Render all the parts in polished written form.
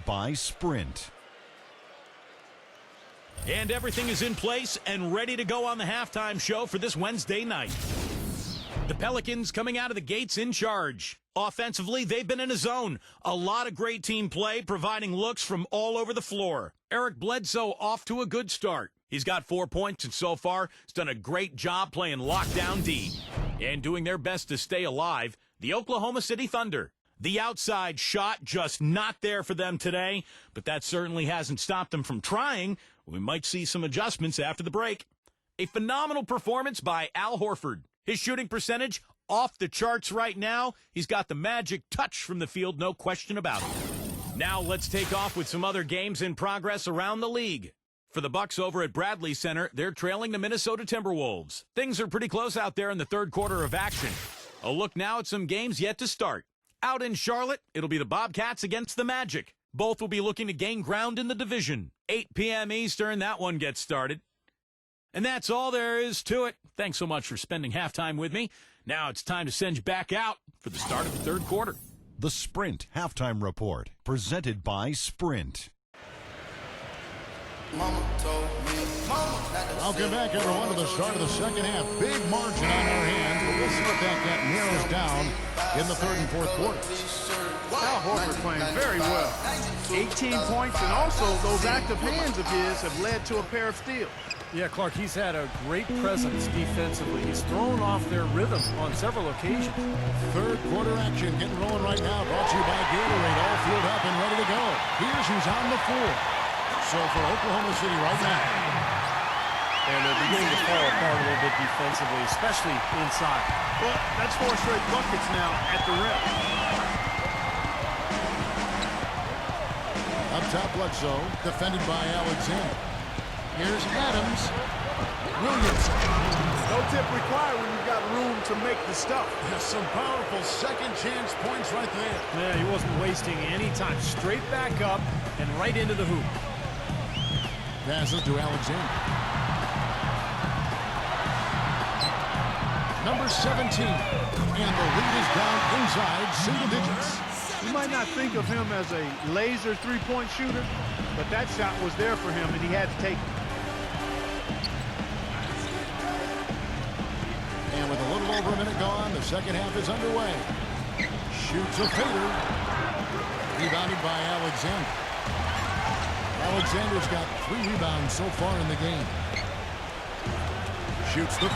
By Sprint. And everything is in place and ready to go on the halftime show for this Wednesday night. The Pelicans coming out of the gates in charge. Offensively, they've been in a zone. A lot of great team play, providing looks from all over the floor. Eric Bledsoe off to a good start. He's got 4 points, and so far, he's done a great job playing lockdown D. And doing their best to stay alive, the Oklahoma City Thunder. The outside shot just not there for them today, but that certainly hasn't stopped them from trying. We might see some adjustments after the break. A phenomenal performance by Al Horford. His shooting percentage off the charts right now. He's got the magic touch from the field, no question about it. Now let's take off with some other games in progress around the league. For the Bucks over at Bradley Center, they're trailing the Minnesota Timberwolves. Things are pretty close out there in the third quarter of action. A look now at some games yet to start. Out in Charlotte, it'll be the Bobcats against the Magic. Both will be looking to gain ground in the division. 8 p.m. Eastern, that one gets started. And that's all there is to it. Thanks so much for spending halftime with me. Now it's time to send you back out for the start of the third quarter. The Sprint Halftime Report, presented by Sprint. Welcome back, everyone, to the start of the second half. Big margin on our hands, but we'll see if that gap narrows down in the third and fourth quarters. Al Horford playing very well. 18 points, and also those active hands of his have led to a pair of steals. Yeah, Clark, he's had a great presence defensively. He's thrown off their rhythm on several occasions. Third quarter action getting rolling right now. Brought to you by Gatorade. All fueled up and ready to go. Here's who's on the floor. So for Oklahoma City right now. And they're beginning to fall apart a little bit defensively, especially inside. Well, that's 4 straight buckets now at the rim. Up top, Bledsoe, defended by Alexander. Here's Adams. Williamson. No tip required when you've got room to make the stuff. Yes, some powerful second chance points right there. Yeah, he wasn't wasting any time. Straight back up and right into the hoop. Passes to Alexander. Number 17. And the lead is down inside single digits. You might not think of him as a laser three-point shooter, but that shot was there for him, and he had to take it. And with a little over a minute gone, the second half is underway. Shoots a fader. Rebounded by Alexander. Alexander's got 3 rebounds so far in the game. Shoots the 3.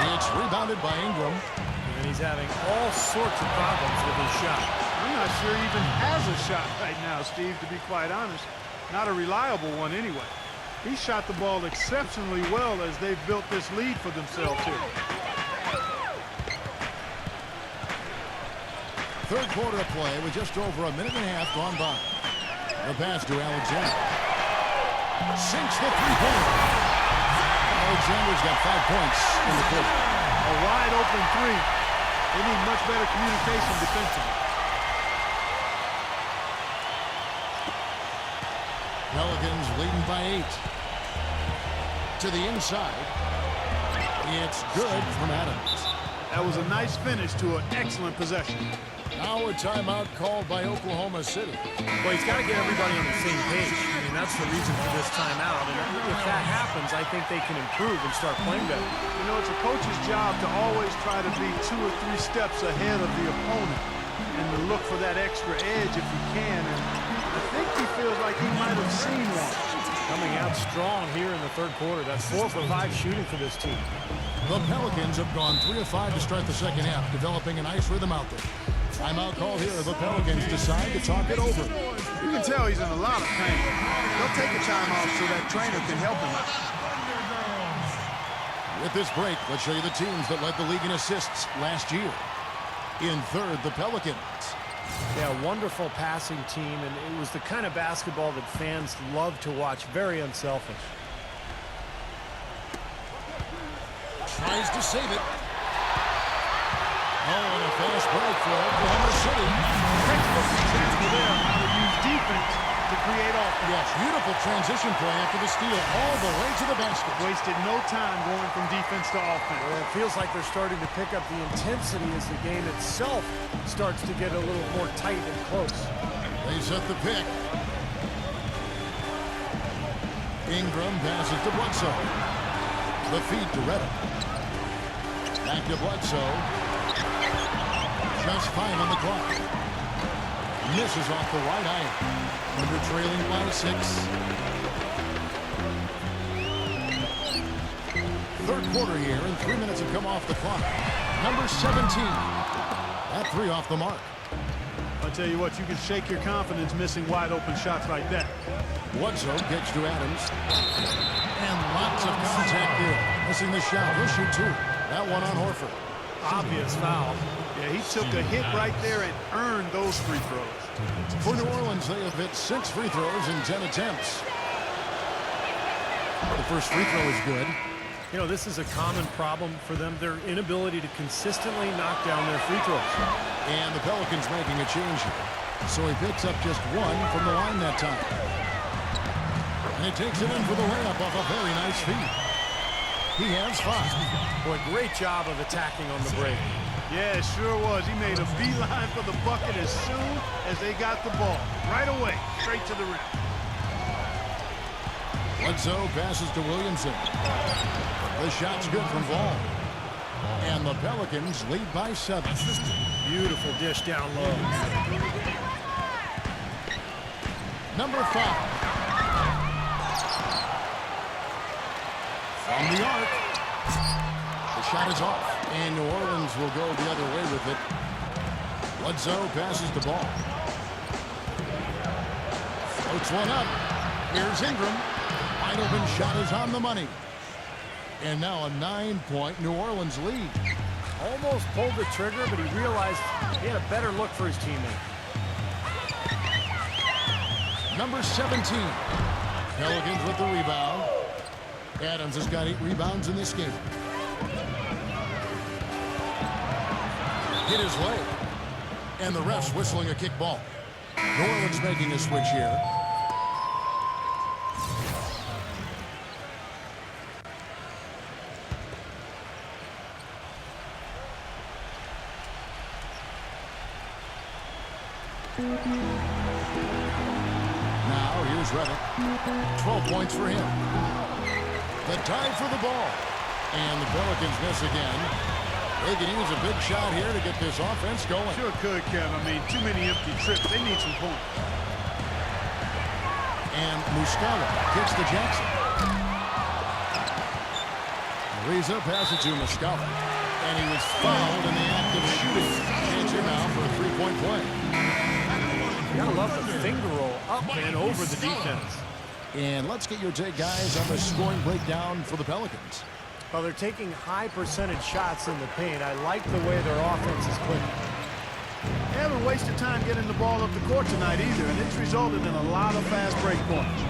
It's rebounded by Ingram. And he's having all sorts of problems with his shot. I'm not sure he even has a shot right now, Steve, to be quite honest. Not a reliable one anyway. He shot the ball exceptionally well as they've built this lead for themselves here. Third quarter of play with just over a minute and a half gone by. The pass to Alexander. Sinks the three-pointer. Alexander's got 5 points in the quarter. A wide open 3. They need much better communication defensively. Pelicans leading by 8. To the inside. It's good from Adams. That was a nice finish to an excellent possession. Now a timeout called by Oklahoma City. Well, he's got to get everybody on the same page. I mean, that's the reason for this timeout. And if that happens, I think they can improve and start playing better. You know, it's a coach's job to always try to be 2 or 3 steps ahead of the opponent and to look for that extra edge if he can. And I think he feels like he might have seen one. Coming out strong here in the third quarter. That's 4 for 5 shooting for this team. The Pelicans have gone 3 of 5 to start the second half, developing a nice rhythm out there. Timeout call here. The Pelicans decide to talk it over. You can tell he's in a lot of pain. They'll take a timeout so that trainer can help him out. With this break, let's show you the teams that led the league in assists last year. In third, the Pelicans. Yeah, wonderful passing team, and it was the kind of basketball that fans love to watch. Very unselfish. Tries to save it. Oh, and a fast break for Oklahoma City. Textbook example there of how to use defense to create offense. Yes, beautiful transition play after the steal all the way to the basket. Wasted no time going from defense to offense. Well, it feels like they're starting to pick up the intensity as the game itself starts to get a little more tight and close. They set the pick. Ingram passes to Bledsoe. The feed to Reddick. Back to Bledsoe. Just 5 on the clock. Misses off the right iron. Under trailing by 6. Third quarter here, and 3 minutes have come off the clock. Number 17. That 3 off the mark. I'll tell you what, you can shake your confidence missing wide open shots like that. Bledsoe gets to Adams. And lots of contact there. Missing the shot. He'll shoot 2. That one on Horford. Obvious foul. Yeah, he took a hit right there and earned those free throws. For New Orleans, they have hit 6 free throws in 10 attempts. The first free throw is good. You know, this is a common problem for them, their inability to consistently knock down their free throws. And the Pelicans making a change here. So he picks up just 1 from the line that time. And he takes it in for the layup off a very nice feed. He has 5. Boy, great job of attacking on the break. Yeah, it sure was. He made a beeline for the bucket as soon as they got the ball. Right away, straight to the rim. Bledsoe passes to Williamson. The shot's good from Ball. And the Pelicans lead by 7. Beautiful dish down low. Number 5. From the arc. The shot is off. And New Orleans will go the other way with it. Bledsoe passes the ball. Floats one up. Here's Ingram. Wide open shot is on the money. And now a 9-point New Orleans lead. Almost pulled the trigger, but he realized he had a better look for his teammate. Number 17. Pelicans with the rebound. Adams has got 8 rebounds in this game. Hit his leg. And the refs whistling a kick ball. New Orleans making a switch here. Now here's Reddick. 12 points for him. The dive for the ball. And the Pelicans miss again. They can use a big shot here to get this offense going. Sure could, Kev. I mean, too many empty trips. They need some points. And Muscala kicks to Jackson. Ariza passes to Muscala. And he was fouled in the act of shooting. Chance here now for a 3-point play. You gotta love the finger roll up and over the defense. And let's get your take, guys, on the scoring breakdown for the Pelicans. Well, they're taking high percentage shots in the paint. I like the way their offense is clicking. They haven't wasted time getting the ball up the court tonight either, and it's resulted in a lot of fast break points.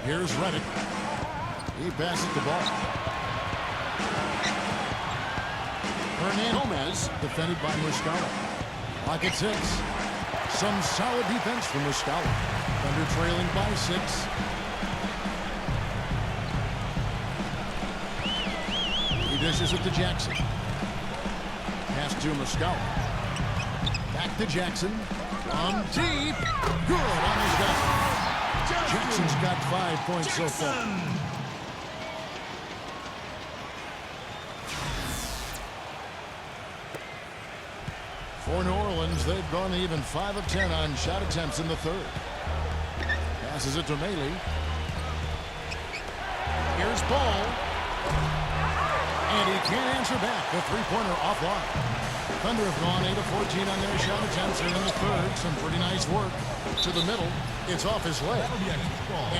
Here's Reddick. He passes the ball. Hernan Gomez defended by Muscala. Lock at 6. Some solid defense from Muscala. Thunder trailing by 6. He dishes it to Jackson. Pass to Muscala. Back to Jackson. On deep. Good on his shot. Jackson's got 5 points so far. For New Orleans, they've gone even 5 of 10 on shot attempts in the third. Passes it to Maley. Here's Ball. And he can't answer back. The three-pointer offline. Thunder have gone 8 of 14 on their shot attempts here in the third. Some pretty nice work. To the middle. It's off his leg.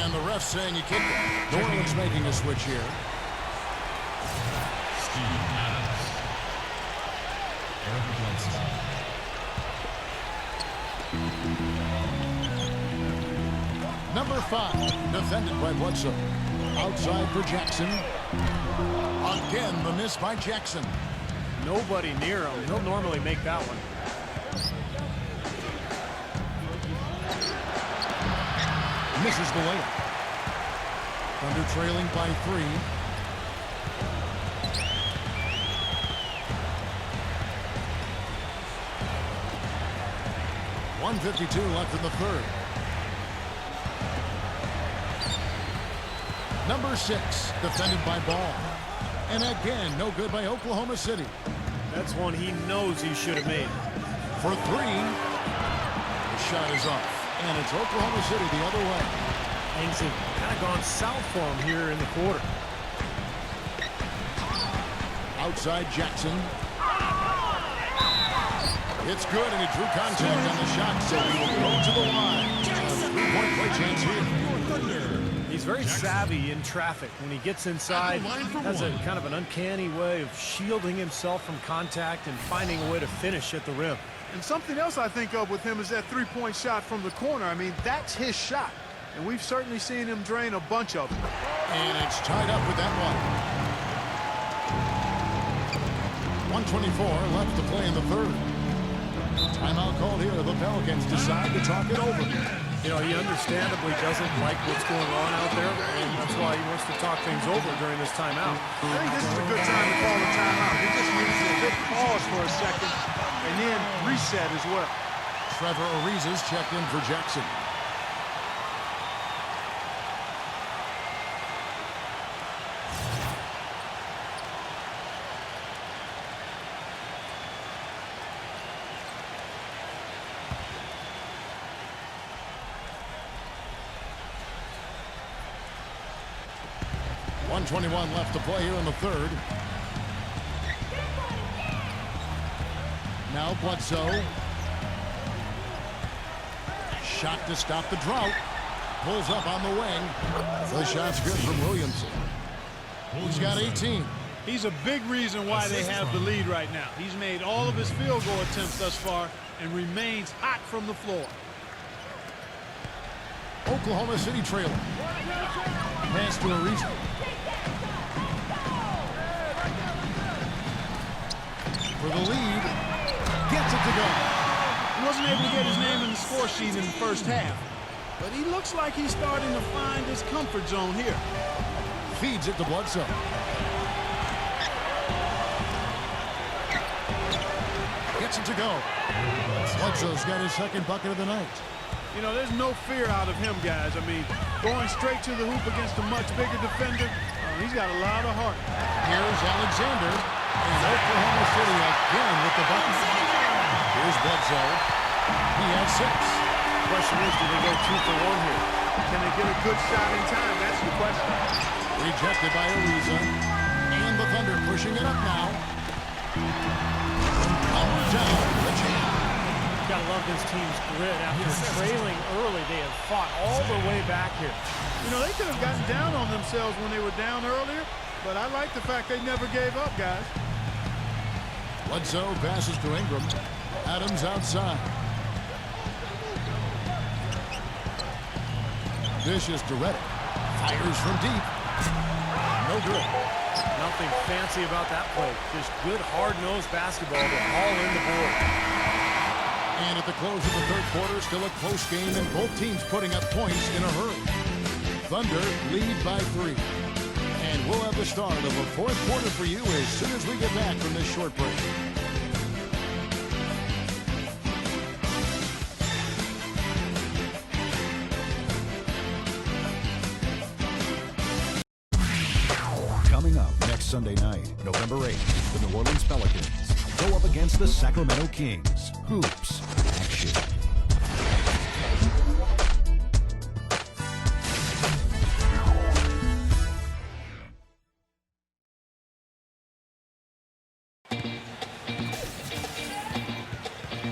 And the ref saying he kicked it. New Orleans making a switch here. Number 5, defended by Bledsoe. Outside for Jackson. Again, the miss by Jackson. Nobody near him. He'll normally make that one. Misses the layup. Thunder trailing by 3. 1:52 left in the third. Number 6, defended by Ball. And again, no good by Oklahoma City. That's one he knows he should have made. For 3, the shot is off. And it's Oklahoma City the other way. Things have kind of gone south for him here in the quarter. Outside Jackson. It's good, and he drew contact on the shot, so he will go to the line. A 3-point play chance here. He's very savvy in traffic. When he gets inside, has a kind of an uncanny way of shielding himself from contact and finding a way to finish at the rim. And something else I think of with him is that three-point shot from the corner. I mean, that's his shot. And we've certainly seen him drain a bunch of them. And it's tied up with that one. 1:24 left to play in the third. Timeout called here. The Pelicans decide to talk it over. You know, he understandably doesn't like what's going on out there, and that's why he wants to talk things over during this timeout. I think this is a good time to call a timeout. He just needs to hit pause for a second and then reset as well. Trevor Ariza's checked in for Jackson. .21 left to play here in the third. Now Bledsoe. Shot to stop the drought. Pulls up on the wing. The shot's good from Williamson. He's got 18. He's a big reason why they have the lead right now. He's made all of his field goal attempts thus far and remains hot from the floor. Oklahoma City trailing. Pass to Ariza. For the lead, gets it to go. He wasn't able to get his name in the score sheet in the first half, but he looks like he's starting to find his comfort zone here. Feeds it to Bledsoe. Gets it to go. Bledsoe's got his second bucket of the night. You know, there's no fear out of him, guys. I mean, going straight to the hoop against a much bigger defender, he's got a lot of heart. Here's Alexander. And Oklahoma City again with the bucket. Here's Bledsoe. He has 6. Question is, do they go 2 for 1 here? Can they get a good shot in time? That's the question. Rejected by Ariza. And the Thunder pushing it up now. Down the champ. Gotta love this team's grit. After trailing early, they have fought all the way back here. You know, they could have gotten down on themselves when they were down earlier, but I like the fact they never gave up, guys. Bledsoe passes to Ingram. Adams outside. Dishes to Reddick. Fires from deep. No good. Nothing fancy about that play. Just good, hard-nosed basketball to haul in the board. And at the close of the third quarter, still a close game, and both teams putting up points in a hurry. Thunder lead by 3. And we'll have the start of a fourth quarter for you as soon as we get back from this short break. Coming up next Sunday night, November 8th, the New Orleans Pelicans go up against the Sacramento Kings. Hoops action.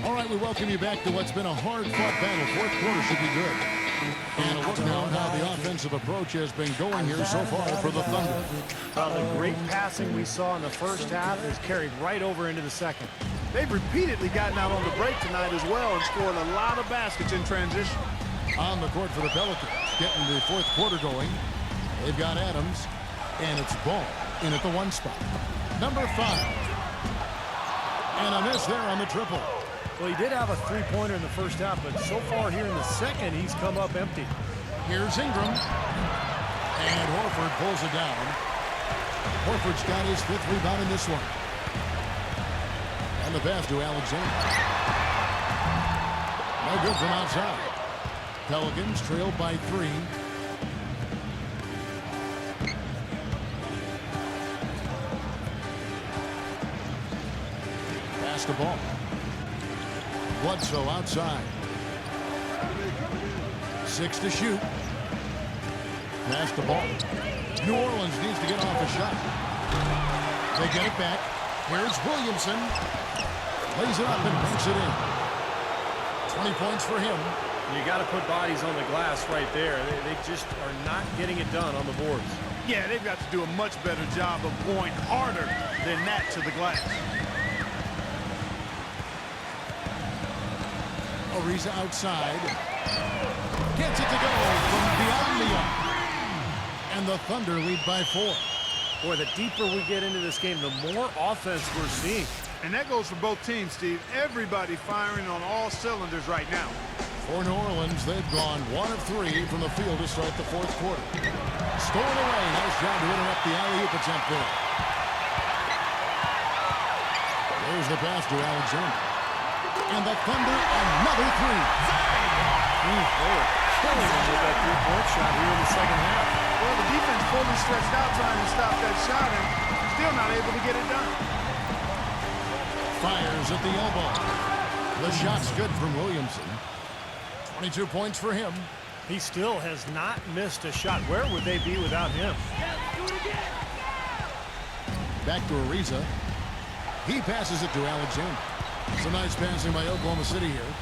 All right, we welcome you back to what's been a hard-fought battle. Fourth quarter should be good. And a look now at how the offensive approach has been going here so far for the Thunder. The great passing we saw in the first half is carried right over into the second. They've repeatedly gotten out on the break tonight as well and scored a lot of baskets in transition. On the court for the Pelicans, getting the fourth quarter going. They've got Adams, and it's Ball in at the 1 spot. Number 5. And a miss there on the triple. Well, he did have a three-pointer in the first half, but so far here in the second, he's come up empty. Here's Ingram. And Horford pulls it down. Horford's got his 5th rebound in this one. And the pass to Alexander. No good from outside. Pelicans trail by 3. Pass the ball. Bledsoe outside. 6 to shoot. Pass the ball. New Orleans needs to get off a shot. They get it back. Here's Williamson. Lays it up and banks it in. 20 points for him. You got to put bodies on the glass right there. They just are not getting it done on the boards. Yeah, they've got to do a much better job of going harder than that to the glass. Ariza outside. Gets it to go from beyond the arc. And the Thunder lead by 4. Boy, the deeper we get into this game, the more offense we're seeing. And that goes for both teams, Steve. Everybody firing on all cylinders right now. For New Orleans, they've gone 1 of 3 from the field to start the 4th quarter. Stolen away. Nice job to interrupt the alley-oop attempt there. There's the pass to Alexander. And the Thunder, another 3. They were killing them with that three-point shot here in the second half. Well, the defense fully stretched out trying to stop that shot and still not able to get it done. Fires at the elbow. The shot's good from Williamson. 22 points for him. He still has not missed a shot. Where would they be without him? Back to Ariza. He passes it to Alexander. Some nice passing by Oklahoma City here.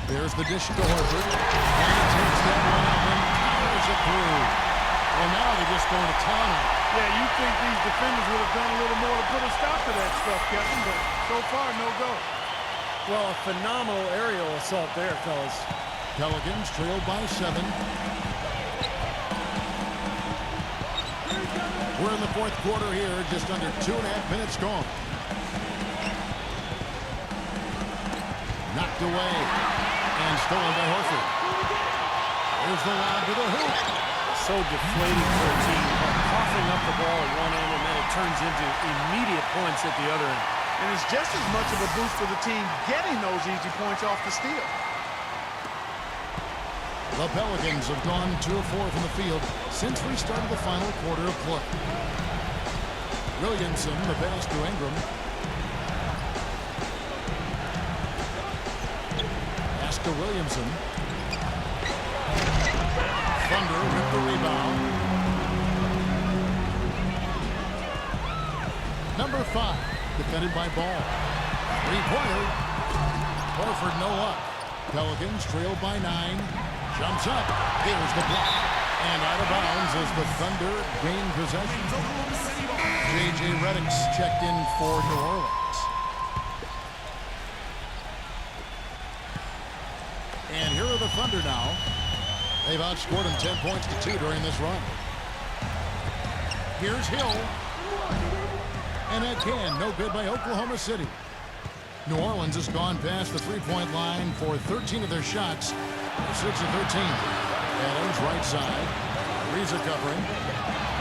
There's the dish to Horford. And he takes that one up and powers it through. Well, now they're just going to town on it. Yeah, you think these defenders would have done a little more to put a stop to that stuff, Kevin, but so far, no go. Well, a phenomenal aerial assault there, fellas. Pelicans trail by 7. We're in the 4th quarter here, just under 2.5 minutes gone. Knocked away and stolen by Horford. Here's the lob to the hoop. So deflating for a team, coughing up the ball at one end, and then it turns into immediate points at the other end. And it's just as much of a boost for the team getting those easy points off the steal. The Pelicans have gone 2 of 4 from the field since we started the final quarter of play. Williamson, the pass to Ingram. Pass to Williamson. Thunder with the rebound. Number 5, defended by Ball. 3-pointer. Horford no luck. Pelicans trail by 9. Jumps up. Here's the block. And out of bounds as the Thunder gain possession. J.J. Redick's checked in for New Orleans. And here are the Thunder now. They've outscored them 10 points to 2 during this run. Here's Hill. And again, no good by Oklahoma City. New Orleans has gone past the three-point line for 13 of their shots. 6 of 13. Adams right side. Ariza covering.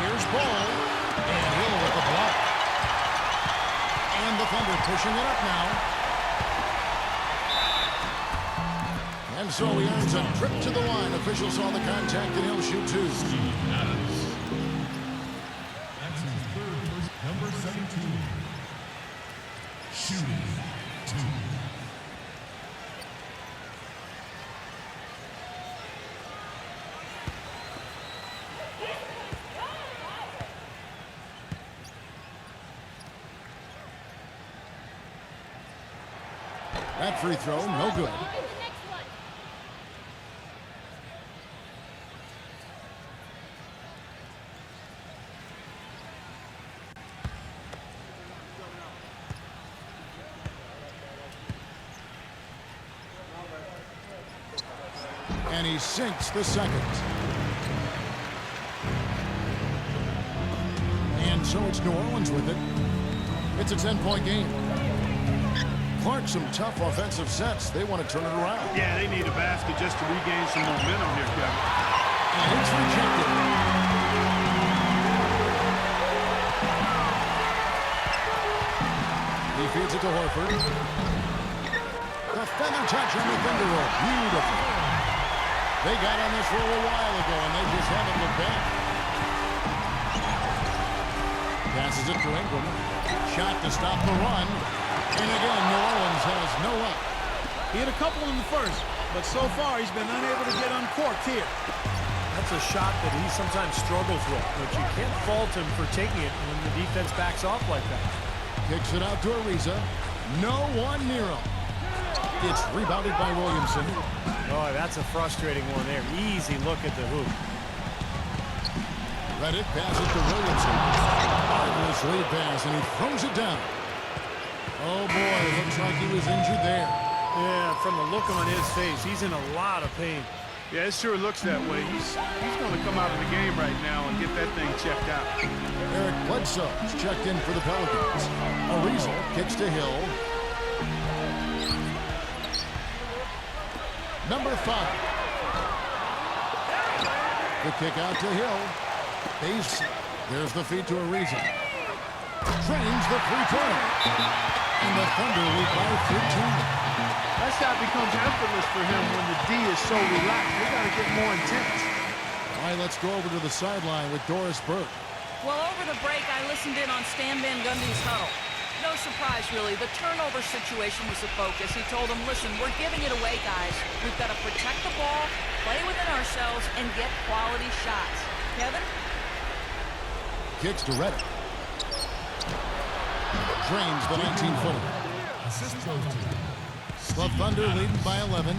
Here's Ball. And Hill with the block. And the Thunder pushing it up now. And so he earns a trip to the line. Officials saw the contact and he'll shoot 2. Adams. That's his third, number 17. Shooting 2. That free throw, no good. And he sinks the second. And so it's New Orleans with it. It's a 10-point game. Clark, some tough offensive sets. They want to turn it around. Yeah, they need a basket just to regain some momentum here, Kevin. And it's rejected. He feeds it to Horford. The feather touch on the finger roll. Beautiful. They got on this roll a while ago, and they just haven't looked back. Passes it to Ingram. Shot to stop the run. And again, New Orleans has no luck. He had a couple in the first, but so far he's been unable to get uncorked here. That's a shot that he sometimes struggles with, but you can't fault him for taking it when the defense backs off like that. Kicks it out to Ariza. No one near him. It's rebounded by Williamson. Oh, that's a frustrating one there. Easy look at the hoop. Reddick passes to Williamson. Marvelous lead pass, and he throws it down. Oh, boy, it looks like he was injured there. Yeah, from the look on his face, he's in a lot of pain. Yeah, it sure looks that way. He's going to come out of the game right now and get that thing checked out. Eric Bledsoe is checked in for the Pelicans. Ariza kicks to Hill. Number 5. The kick out to Hill. Base. There's the feed to Ariza. Trains the three-pointer. And the Thunder lead by 13. That shot becomes effortless for him when the D is so relaxed. They got to get more intense. All right, let's go over to the sideline with Doris Burke. Well, over the break, I listened in on Stan Van Gundy's huddle. No surprise, really. The turnover situation was the focus. He told them, listen, we're giving it away, guys. We've got to protect the ball, play within ourselves, and get quality shots. Kevin? Kicks to Reddick. Drains the 19-footer. Assist goes to The Thunder leading by 11.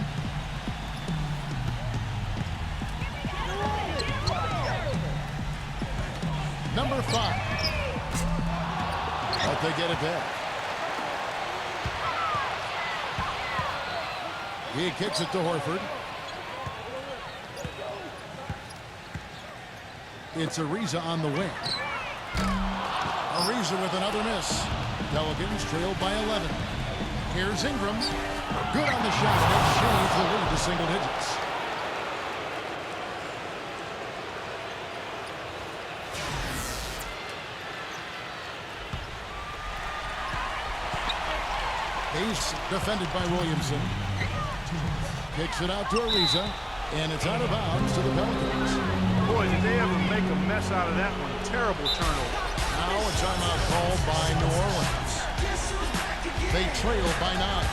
Number 5. But they get it back. He kicks it to Horford. It's Ariza on the wing. Ariza with another miss. Pelicans trailed by 11. Here's Ingram. Good on the shot. That shaves the lead to single digits. Ace defended by Williamson. Kicks it out to Ariza. And it's out of bounds to the Pelicans. Boy, did they ever make a mess out of that one. Terrible turnover. Now a timeout called by New Orleans. They trail by 9.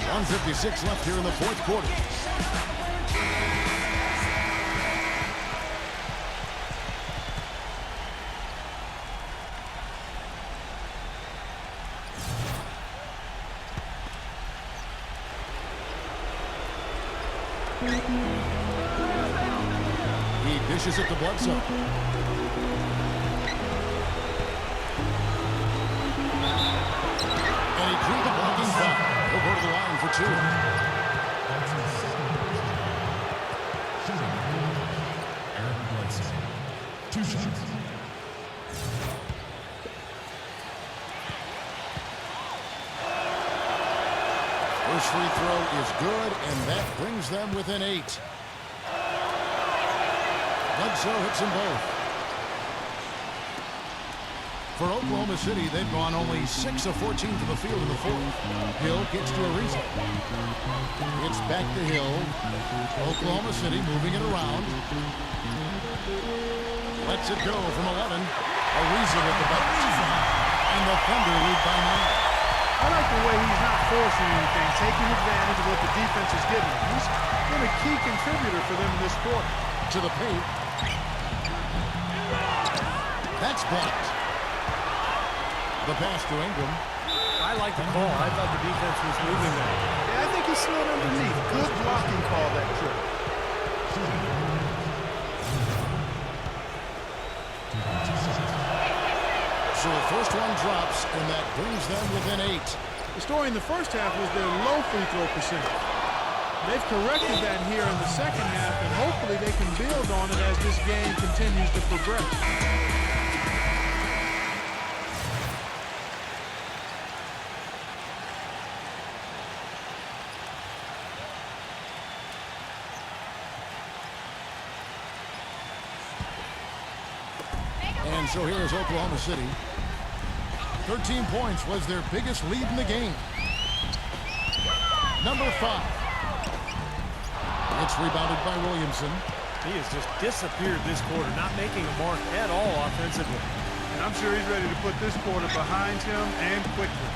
1:56 left here in the fourth quarter. He dishes it to Bledsoe. And he drew the blocking foul. He'll go to the line for 2. shooting. Eric Bledsoe. 2 shots. First free throw is good, and that brings them within 8. Bledsoe hits them both. For Oklahoma City, they've gone only 6 of 14 to the field in the fourth. Hill gets to Ariza. It's back to Hill. Oklahoma City moving it around. Lets it go from 11. Ariza with the bucket. And the Thunder lead by 9. I like the way he's not forcing anything, taking advantage of what the defense is giving him. He's been a key contributor for them in this quarter. To the paint. That's blocked. The pass to Ingram. I like the call. I thought the defense was moving there. Yeah, I think he slid underneath. Good blocking call that trip. So the first one drops, and that brings them within 8. The story in the first half was their low free throw percentage. They've corrected that here in the second half, and hopefully they can build on it as this game continues to progress. And so here is Oklahoma City. 13 points was their biggest lead in the game. number 5. It's rebounded by Williamson. He has just disappeared this quarter, not making a mark at all offensively. And I'm sure he's ready to put this quarter behind him and quickly.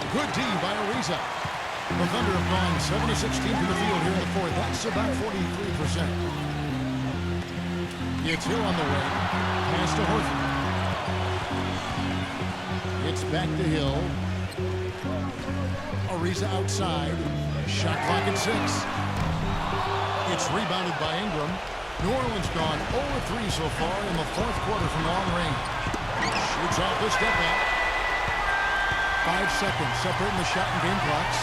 Good D by Ariza. The Thunder have gone 7 of 16 to the field here in the fourth. That's about 43%. It's Hill on the way. Pass to Horford. It's back to Hill. Ariza outside. Shot clock at 6. It's rebounded by Ingram. New Orleans gone 0-3 so far in the fourth quarter from long range. Shoots off the step back. 5 seconds separating the shot and game clocks.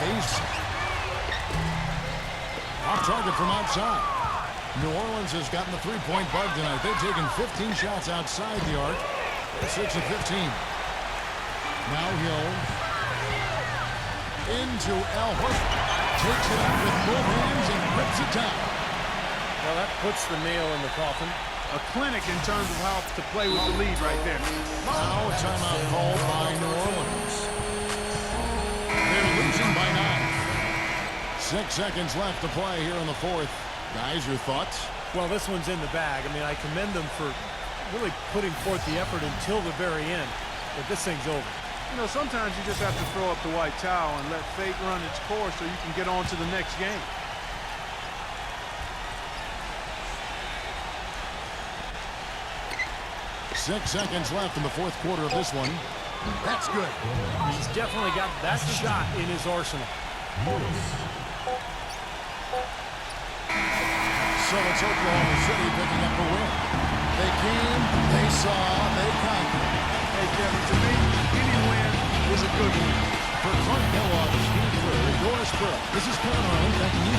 Hayes. Off target from outside. New Orleans has gotten the three-point bug tonight. They've taken 15 shots outside the arc. 6 of 15. Now Hill. Into Al Horford. Takes it out with both hands and rips it down. Well, that puts the nail in the coffin. A clinic in terms of how to play with the lead right there. Now a timeout called by New Orleans. They're losing by 9. 6 seconds left to play here in the fourth. Guys, your thoughts? Well, this one's in the bag. I mean, I commend them for really putting forth the effort until the very end. But this thing's over. You know, sometimes you just have to throw up the white towel and let fate run its course so you can get on to the next game. Six seconds left in the fourth quarter of this one. That's good. He's definitely got that shot in his arsenal. So it's Oklahoma City picking up the win. They came, they saw, they conquered. Hey, Kevin, to me, any win is a good win. For Clark Kellogg, Steve Kerr, Doris Burke, this is Kevin Harlan thanking you